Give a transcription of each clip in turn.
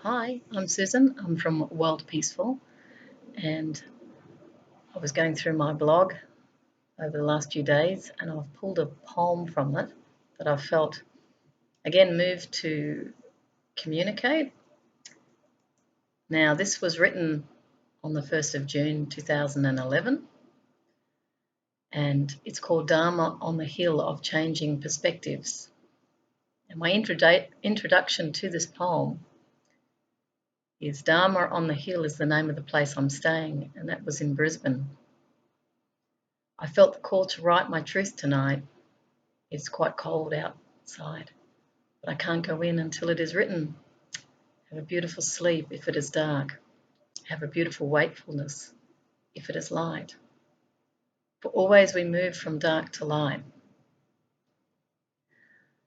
Hi, I'm Susan. I'm from Worldpeacefull, and I was going through my blog over the last few days, and I've pulled a poem from it that I felt again moved to communicate. Now, this was written on the 1st of June 2011, and it's called Dharma on the Hill of Changing Perspectives. And my introduction to this poem is Dharma on the Hill is the name of the place I'm staying, and that was in Brisbane. I felt the call to write my truth tonight. It's quite cold outside, but I can't go in until it is written. Have a beautiful sleep if it is dark. Have a beautiful wakefulness if it is light. For always we move from dark to light.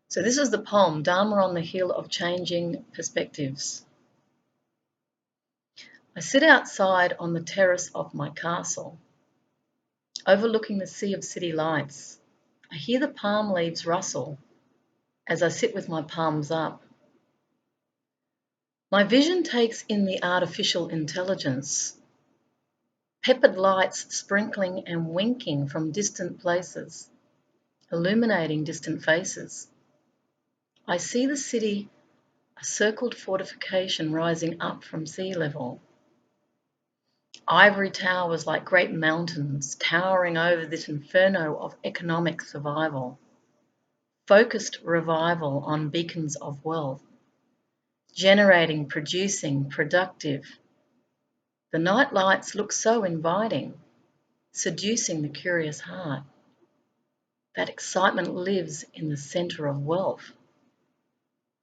So this is the poem, Dharma on the Hill of Changing Perspectives. I sit outside on the terrace of my castle, overlooking the sea of city lights. I hear the palm leaves rustle as I sit with my palms up. My vision takes in the artificial intelligence, peppered lights sprinkling and winking from distant places, illuminating distant faces. I see the city, a circled fortification rising up from sea level. Ivory towers like great mountains towering over this inferno of economic survival. Focused revival on beacons of wealth. Generating, producing, productive. The night lights look so inviting, seducing the curious heart. That excitement lives in the centre of wealth.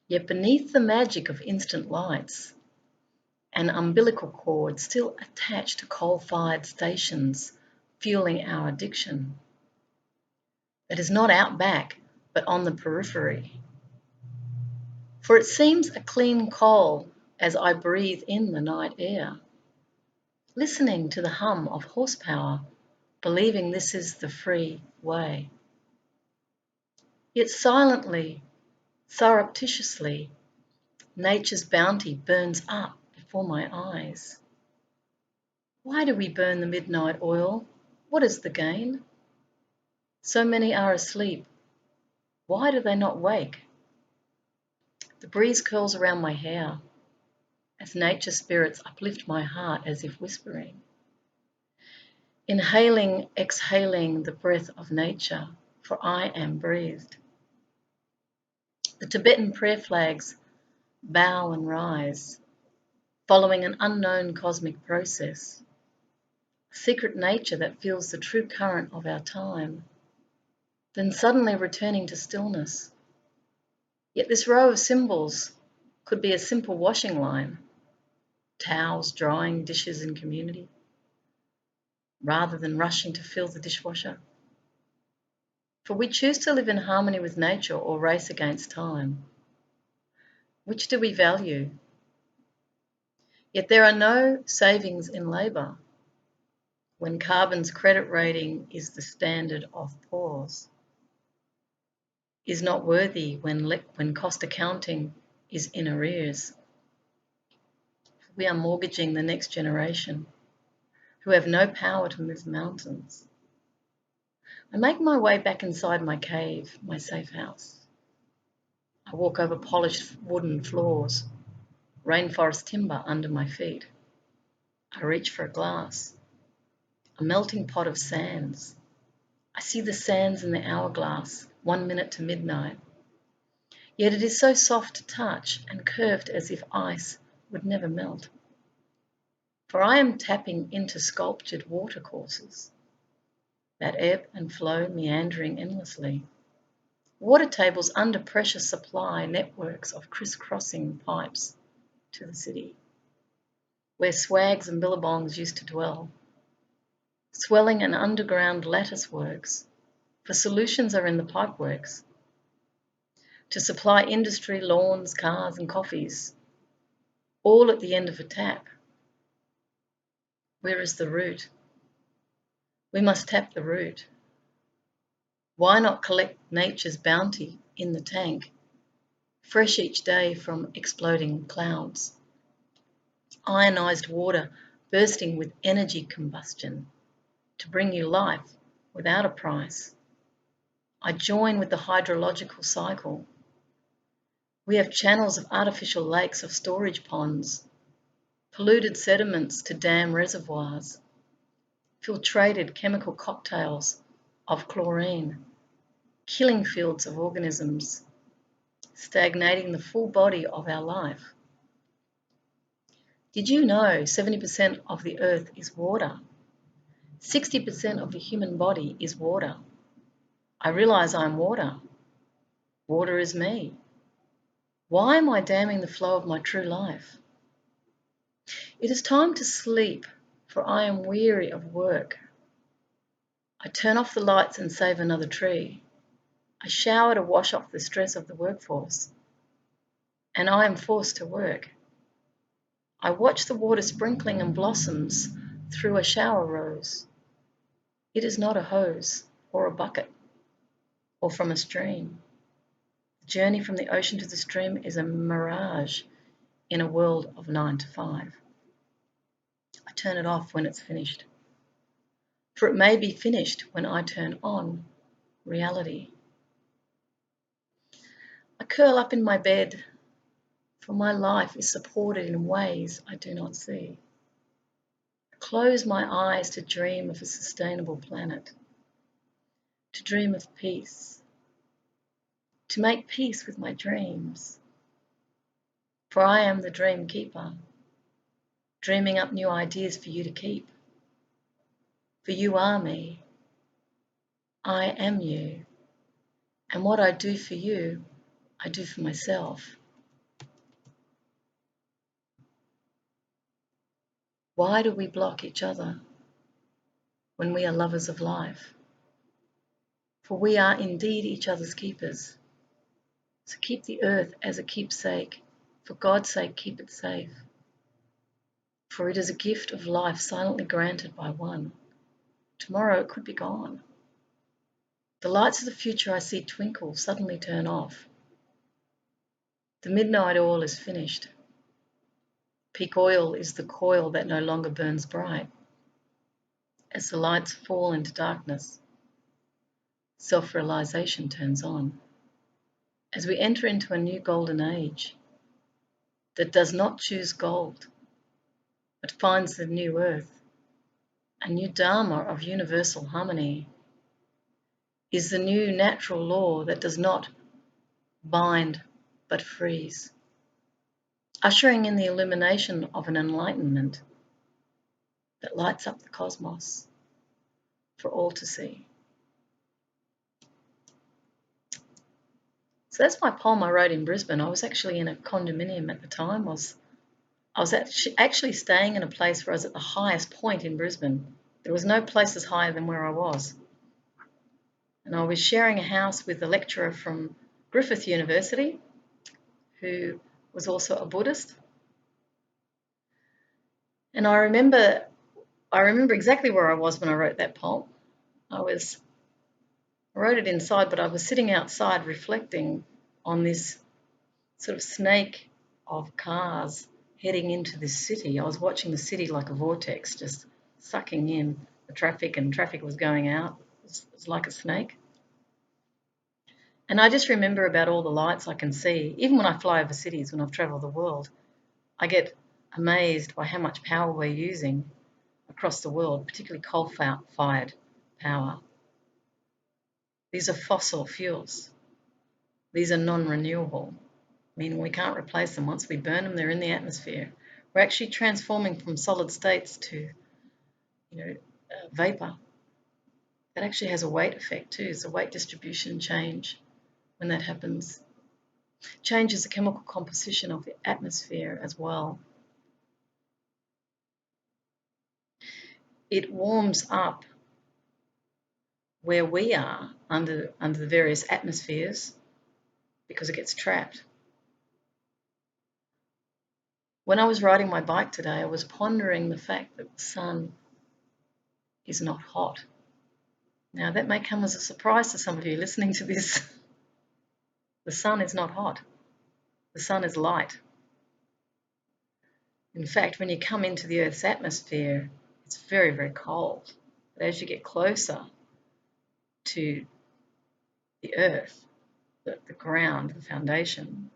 Yet beneath the magic of instant lights, an umbilical cord still attached to coal-fired stations, fueling our addiction. That is not out back, but on the periphery. For it seems a clean coal as I breathe in the night air, listening to the hum of horsepower, believing this is the free way. Yet silently, surreptitiously, nature's bounty burns up before my eyes. Why do we burn the midnight oil? What is the gain? So many are asleep. Why do they not wake? The breeze curls around my hair as nature spirits uplift my heart as if whispering. Inhaling, exhaling the breath of nature, for I am breathed. The Tibetan prayer flags bow and rise, following an unknown cosmic process, a secret nature that feels the true current of our time, then suddenly returning to stillness. Yet this row of symbols could be a simple washing line, towels drying dishes in community, rather than rushing to fill the dishwasher. For we choose to live in harmony with nature or race against time. Which do we value? Yet there are no savings in labour when carbon's credit rating is the standard of pause, is not worthy when cost accounting is in arrears. We are mortgaging the next generation who have no power to move mountains. I make my way back inside my cave, my safe house. I walk over polished wooden floors, rainforest timber under my feet. I reach for a glass, a melting pot of sands. I see the sands in the hourglass, 1 minute to midnight. Yet it is so soft to touch and curved as if ice would never melt. For I am tapping into sculptured watercourses that ebb and flow, meandering endlessly. Water tables under pressure supply networks of crisscrossing pipes to the city, where swags and billabongs used to dwell, swelling an underground lattice works, for solutions are in the pipeworks, to supply industry, lawns, cars and coffees, all at the end of a tap. Where is the root? We must tap the root. Why not collect nature's bounty in the tank, fresh each day from exploding clouds? ionized water bursting with energy combustion to bring you life without a price. I join with the hydrological cycle. We have channels of artificial lakes of storage ponds, polluted sediments to dam reservoirs, filtrated chemical cocktails of chlorine, killing fields of organisms, stagnating the full body of our life. Did you know 70% of the earth is water? 60% of the human body is water. I realize I'm water. Water is me. Why am I damming the flow of my true life? It is time to sleep, for I am weary of work. I turn off the lights and save another tree. I shower to wash off the stress of the workforce. And I am forced to work. I watch the water sprinkling and blossoms through a shower rose. It is not a hose or a bucket or from a stream. The journey from the ocean to the stream is a mirage in a world of 9 to 5. I turn it off when it's finished. For it may be finished when I turn on reality. I curl up in my bed, for my life is supported in ways I do not see. I close my eyes to dream of a sustainable planet, to dream of peace, to make peace with my dreams. For I am the dream keeper, dreaming up new ideas for you to keep. For you are me, I am you, and what I do for you, I do for myself. Why do we block each other when we are lovers of life? For we are indeed each other's keepers. So keep the earth as a keepsake. For God's sake, keep it safe. For it is a gift of life silently granted by one. Tomorrow it could be gone. The lights of the future I see twinkle suddenly turn off. The midnight oil is finished. Peak oil is the coil that no longer burns bright. As the lights fall into darkness, self-realization turns on. As we enter into a new golden age that does not choose gold, but finds the new earth, a new Dharma of universal harmony, is the new natural law that does not bind but frees, ushering in the illumination of an enlightenment that lights up the cosmos for all to see. So that's my poem I wrote in Brisbane. I was actually in a condominium at the time. I was actually staying in a place where I was at the highest point in Brisbane. There was no places higher than where I was. And I was sharing a house with a lecturer from Griffith University who was also a Buddhist. And I remember exactly where I was when I wrote that poem. I wrote it inside, but I was sitting outside reflecting on this sort of snake of cars heading into this city. I was watching the city like a vortex, just sucking in the traffic, and traffic was going out. It was like a snake. And I just remember about all the lights I can see. Even when I fly over cities, when I've travelled the world, I get amazed by how much power we're using across the world, particularly coal-fired power. These are fossil fuels. These are non-renewable, meaning we can't replace them. Once we burn them, they're in the atmosphere. We're actually transforming from solid states to, vapor. That actually has a weight effect too. It's a weight distribution change when that happens. Changes the chemical composition of the atmosphere as well. It warms up where we are under the various atmospheres because it gets trapped. When I was riding my bike today, I was pondering the fact that the sun is not hot. Now, that may come as a surprise to some of you listening to this. The sun is not hot. The sun is light. In fact, when you come into the Earth's atmosphere, it's very, very cold. But as you get closer to the Earth, the ground, the foundation,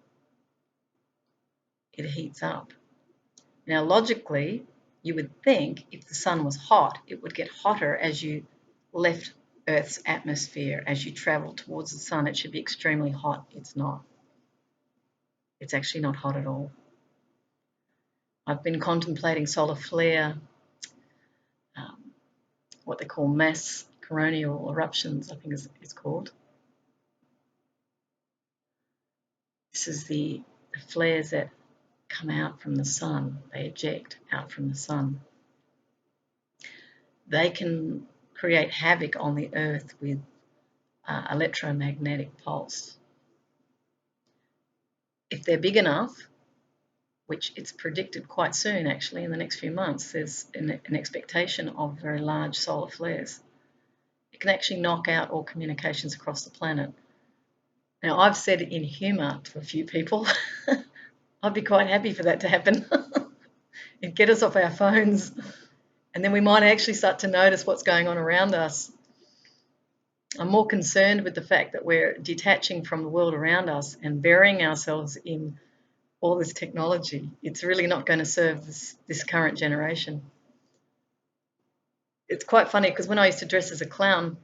it heats up. Now, logically, you would think if the sun was hot, it would get hotter as you left Earth's atmosphere. As you travel towards the sun, it should be extremely hot. It's not. It's actually not hot at all. I've been contemplating solar flare, what they call mass coronal eruptions, I think it's called. This is the flares that come out from the sun. They eject out from the sun. They can create havoc on the Earth with electromagnetic pulse. If they're big enough, which it's predicted quite soon actually in the next few months, there's an expectation of very large solar flares. It can actually knock out all communications across the planet. Now, I've said it in humour to a few people. I'd be quite happy for that to happen. It'd get us off our phones, and then we might actually start to notice what's going on around us. I'm more concerned with the fact that we're detaching from the world around us and burying ourselves in all this technology. It's really not going to serve this current generation. It's quite funny because when I used to dress as a clown,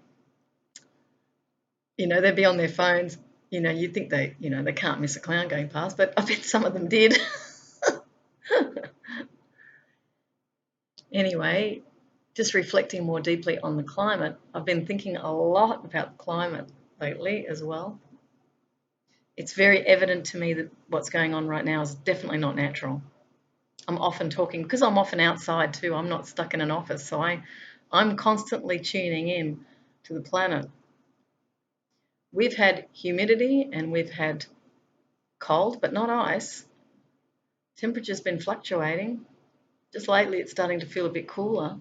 they'd be on their phones. You'd think they can't miss a clown going past, but I bet some of them did. Anyway, just reflecting more deeply on the climate, I've been thinking a lot about the climate lately as well. It's very evident to me that what's going on right now is definitely not natural. I'm often talking, because I'm often outside too, I'm not stuck in an office, so I'm constantly tuning in to the planet. We've had humidity and we've had cold, but not ice. Temperature's been fluctuating. Just lately it's starting to feel a bit cooler,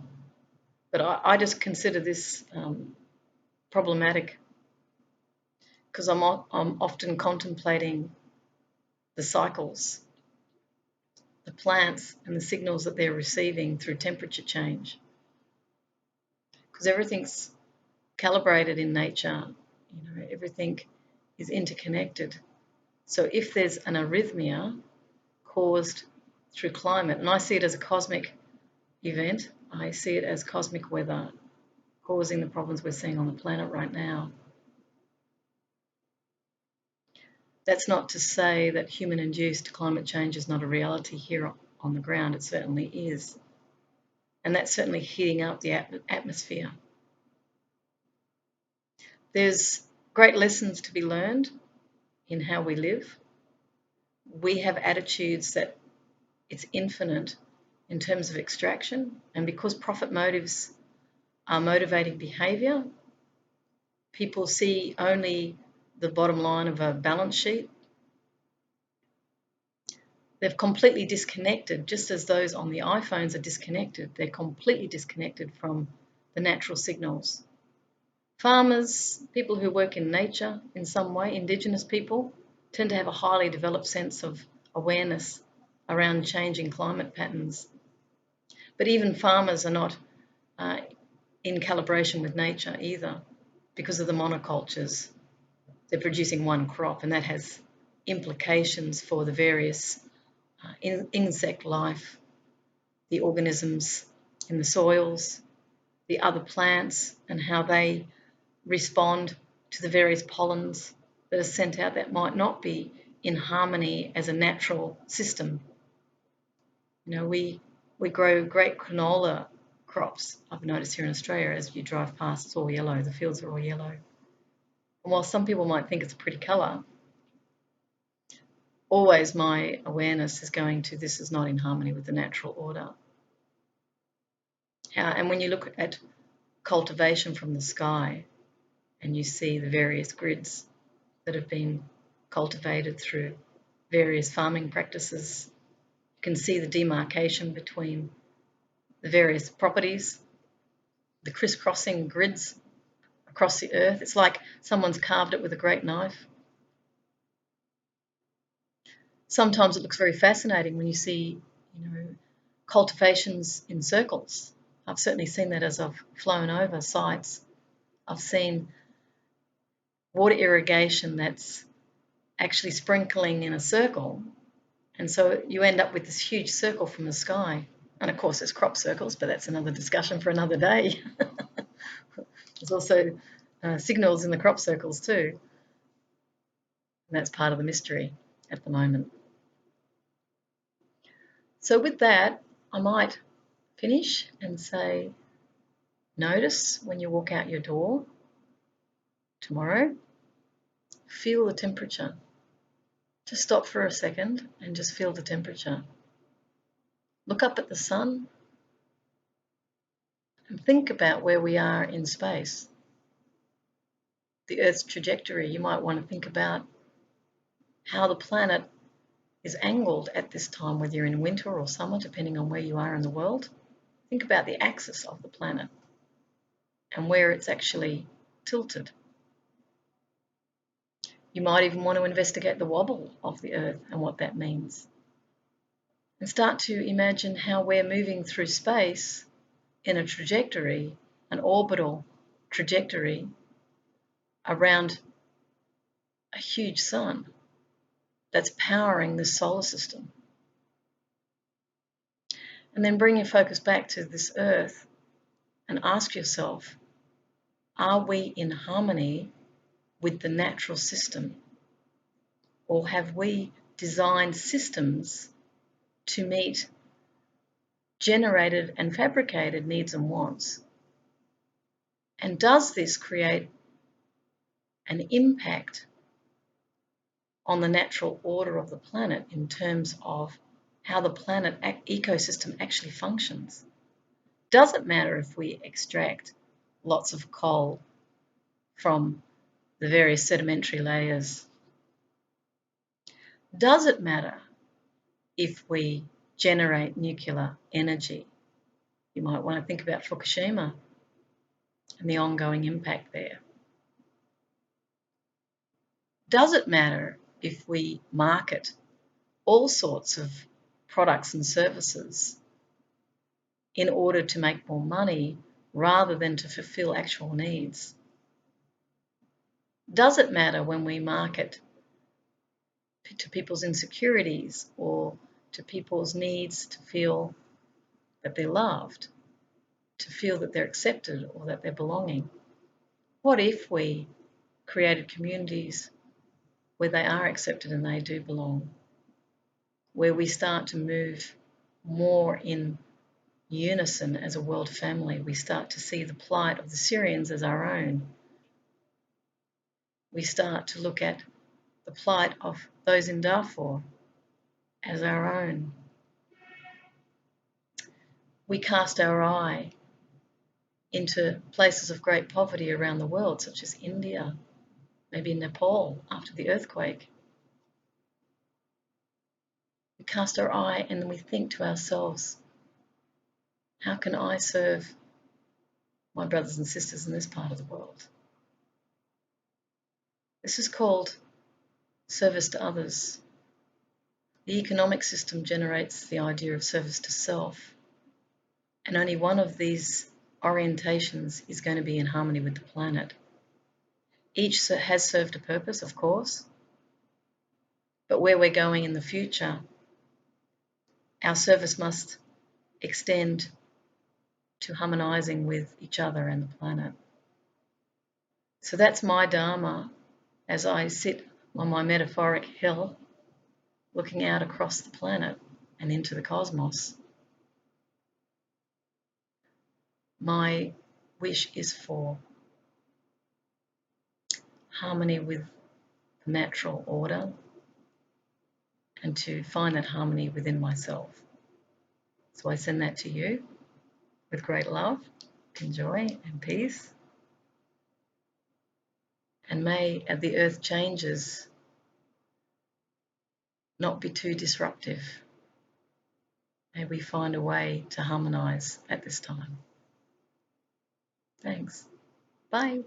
but I just consider this problematic because I'm often contemplating the cycles, the plants and the signals that they're receiving through temperature change. Because everything's calibrated in nature, everything is interconnected. So if there's an arrhythmia caused through climate, and I see it as a cosmic event, I see it as cosmic weather causing the problems we're seeing on the planet right now. That's not to say that human-induced climate change is not a reality here on the ground. It certainly is. And that's certainly heating up the atmosphere. There's great lessons to be learned in how we live. We have attitudes that it's infinite in terms of extraction, and because profit motives are motivating behaviour, people see only the bottom line of a balance sheet. They've completely disconnected, just as those on the iPhones are disconnected. They're completely disconnected from the natural signals. Farmers, people who work in nature in some way, Indigenous people, tend to have a highly developed sense of awareness around changing climate patterns. But even farmers are not in calibration with nature either because of the monocultures. They're producing one crop, and that has implications for the various insect life, the organisms in the soils, the other plants, and how they respond to the various pollens that are sent out that might not be in harmony as a natural system. We grow great canola crops, I've noticed here in Australia. As you drive past, it's all yellow, the fields are all yellow. And while some people might think it's a pretty colour, always my awareness is going to this is not in harmony with the natural order. And when you look at cultivation from the sky and you see the various grids that have been cultivated through various farming practices, you can see the demarcation between the various properties, the crisscrossing grids across the earth. It's like someone's carved it with a great knife. Sometimes it looks very fascinating when you see, cultivations in circles. I've certainly seen that as I've flown over sites. I've seen water irrigation that's actually sprinkling in a circle, and so you end up with this huge circle from the sky. And of course there's crop circles, but that's another discussion for another day. There's also signals in the crop circles too, and that's part of the mystery at the moment. So with that, I might finish and say, notice when you walk out your door tomorrow, feel the temperature. Just stop for a second and just feel the temperature. Look up at the sun and think about where we are in space. The Earth's trajectory. You might want to think about how the planet is angled at this time, whether you're in winter or summer, depending on where you are in the world. Think about the axis of the planet and where it's actually tilted. You might even want to investigate the wobble of the Earth and what that means. And start to imagine how we're moving through space in a trajectory, an orbital trajectory around a huge sun that's powering this solar system. And then bring your focus back to this Earth and ask yourself, are we in harmony with the natural system? Or have we designed systems to meet generated and fabricated needs and wants? And does this create an impact on the natural order of the planet in terms of how the planet ecosystem actually functions? Does it matter if we extract lots of coal from the various sedimentary layers? Does it matter if we generate nuclear energy? You might want to think about Fukushima and the ongoing impact there. Does it matter if we market all sorts of products and services in order to make more money rather than to fulfill actual needs? Does it matter when we market to people's insecurities or to people's needs to feel that they're loved, to feel that they're accepted or that they're belonging? What if we created communities where they are accepted and they do belong, where we start to move more in unison as a world family? We start to see the plight of the Syrians as our own. We start to look at the plight of those in Darfur as our own. We cast our eye into places of great poverty around the world, such as India, maybe Nepal after the earthquake. We cast our eye and then we think to ourselves, how can I serve my brothers and sisters in this part of the world? This is called service to others. The economic system generates the idea of service to self, and only one of these orientations is going to be in harmony with the planet. Each has served a purpose, of course, but where we're going in the future, our service must extend to harmonizing with each other and the planet. So that's my Dharma as I sit on my metaphoric hill looking out across the planet and into the cosmos. My wish is for harmony with the natural order and to find that harmony within myself. So I send that to you with great love, and joy and peace. And may the earth changes not be too disruptive. May we find a way to harmonize at this time. Thanks. Bye.